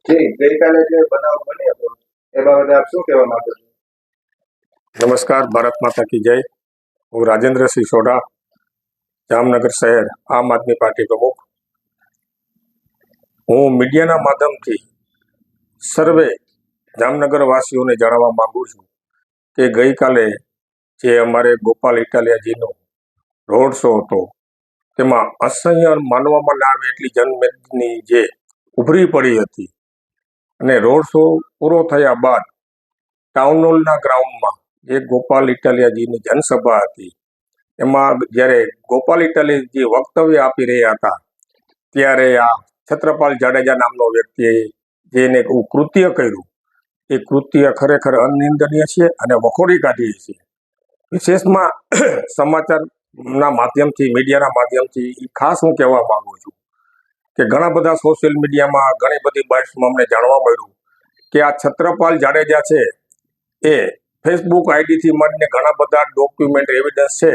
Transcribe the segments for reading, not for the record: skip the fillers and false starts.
જી ગઈકાલે જે બનાવ બન્યો હતો એ બાબતે આપ શું કહેવા માંગો છો? નમસ્કાર, ભારત માતા કી જય। હું રાજેન્દ્રસિંહ સોઢા, જામનગર શહેર આમ આદમી પાર્ટી પ્રમુખ। હું મીડિયાના માધ્યમથી સર્વે જામનગર વાસીઓને જણાવવા માંગુ છું કે ગઈકાલે જે અમારે ગોપાલ ઇટાલિયાજીનો રોડ શો હતો તેમાં અસહ્ય માનવામાં ના આવે એટલી જનમેદની જે ઉભરી પડી હતી અને રોડ શો પૂરો થયા બાદ ટાઉન હોલના ગ્રાઉન્ડમાં જે ગોપાલ ઇટાલિયાજીની જનસભા હતી એમાં જ્યારે ગોપાલ ઇટાલિયાજી વક્તવ્ય આપી રહ્યા હતા ત્યારે આ છત્રપાલ જાડેજા નામનો વ્યક્તિએ જેને કૃત્ય કર્યું એ કૃત્ય ખરેખર અનિંદનીય છે અને વખોડી કાઢીએ છીએ। વિશેષમાં સમાચારના માધ્યમથી, મીડિયાના માધ્યમથી ખાસ હું કહેવા માંગુ છું કે ઘણા બધા સોશિયલ મીડિયામાં ઘણી બધી બાઇટ્સમાં અમને જાણવા મળ્યું કે આ છત્રપાલ જાડેજા છે એ ફેસબુક આઈડીથી માંડીને ઘણા બધા ડોક્યુમેન્ટ એવિડન્સ છે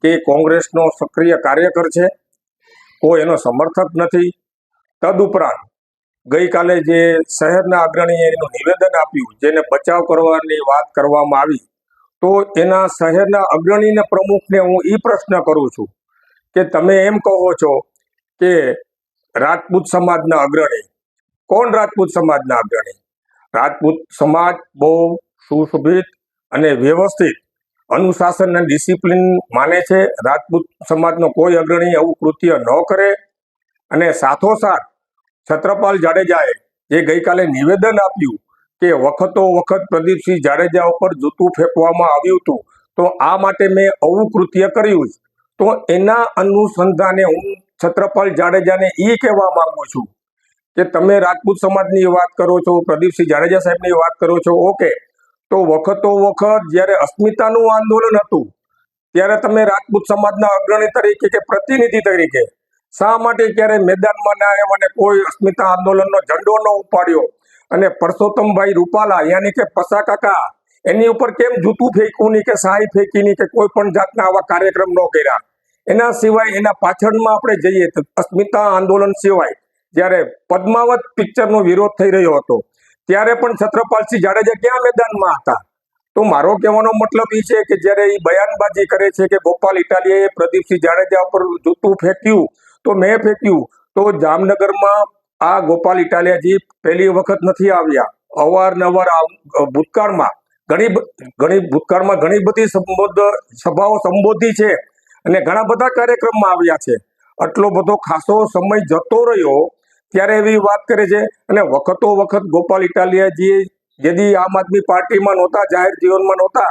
કે કોંગ્રેસનો સક્રિય કાર્યકર છે, કોઈ એનો સમર્થક નથી। તદુપરાંત ગઈકાલે જે શહેરના અગ્રણીએ એનું નિવેદન આપ્યું જેને બચાવ કરવાની વાત કરવામાં આવી તો એના શહેરના અગ્રણીને પ્રમુખને હું એ પ્રશ્ન કરું છું કે તમે એમ કહો છો કે રાજપૂત સમાજના અગ્રણી, કોણ રાજપૂત સમાજના અગ્રણી? રાજપૂત સમાજ બહુ સુશોભિત અને વ્યવસ્થિત અનુશાસન અને ડિસિપ્લિન માને છે। રાજપૂત સમાજનો કોઈ અગ્રણી આવું કૃત્ય ન કરે। અને સાથોસાથ છત્રપાલ જાડેજાએ જે ગઈકાલે નિવેદન આપ્યું કે વખતો વખત પ્રદીપસિંહ જાડેજા ઉપર જૂતું ફેંકવામાં આવ્યું હતું તો આ માટે મેં આવું કૃત્ય કર્યું, તો એના અનુસંધાને હું છત્રપાલ જાડેજાને એ કહેવા માંગુ છું કે તમે રાજપૂત સમાજની વાત કરો છો, પ્રદીપસિંહ જાડેજા સાહેબની વાત કરો છો, ઓકે, તો વખતો વખત જ્યારે અસ્મિતાનું આંદોલન હતું ત્યારે તમે રાજપૂત સમાજના અગ્રણી તરીકે કે પ્રતિનિધિ તરીકે શા માટે ક્યારે મેદાનમાં ના આવ્યા અને કોઈ અસ્મિતા આંદોલનનો ઝંડો ન ઉપાડ્યો અને પરસોત્તમભાઈ રૂપાલા યાની કે પસા કાકા એની ઉપર કેમ જૂતું ફેંકવું નહીં કે શાહી ફેંકી નહીં કે કોઈ પણ જાતના આવા કાર્યક્રમ ન કર્યા? એના સિવાય એના પાછળમાં આપણે જઈએ તો અસ્મિતા આંદોલન સિવાય જ્યારે પદ્માવત પિક્ચરનો વિરોધ થઈ રહ્યો હતો ત્યારે પણ છત્રપાલસિંહ જાડેજા ક્યાં મેદાનમાં હતા? તો મારો કહેવાનો મતલબ એ છે કે જ્યારે એ બયાનબાજી કરે છે કે ગોપાલ ઇટાલિયાએ પ્રદીપસિંહ જાડેજા ઉપર જૂતું ફેંક્યું તો મેં ફેંક્યું, તો જામનગરમાં આ ગોપાલ ઇટાલિયાજી પહેલી વખત નથી આવ્યા, અવારનવાર ભૂતકાળમાં ઘણી બધી સભાઓ સંબોધી છે અને ઘણા બધા કાર્યક્રમમાં આવ્યા છે। આટલો બધો ખાસો સમય જતો રહ્યો ત્યારે એવી વાત કરે છે અને વખતો વખત ગોપાલ ઇટાલિયાજી यदि आम आदमी पार्टी में नहोता, जाहिर जीवन में नहोता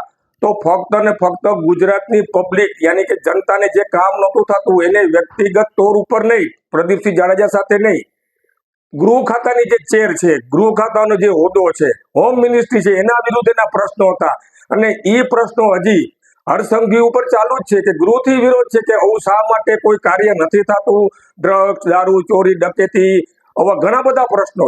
तो फक्त ने फक्त गुजरातनी पब्लिक यानी कि जनता ने जे काम नहोतुं थतुं एने व्यक्तिगत तौर पर नहीं, प्रदीपसिंह जाडेजा साथे नहीं, गृह खातानी जे चेर छे, गृह खातानो जे होद्दो छे, होम मिनिस्ट्री छे, एना विरुद्ध एना प्रश्नो हता अने ई प्रश्नो हजी हरसंघवी उपर चालू ज छे कि गृहथी विरोध छे कि आવું શા માટે કોઈ કાર્ય નથી થતું, ડ્રગ્સ, દારૂ, ચોરી, ડકેતી, આવા ઘણા બધા પ્રશ્નો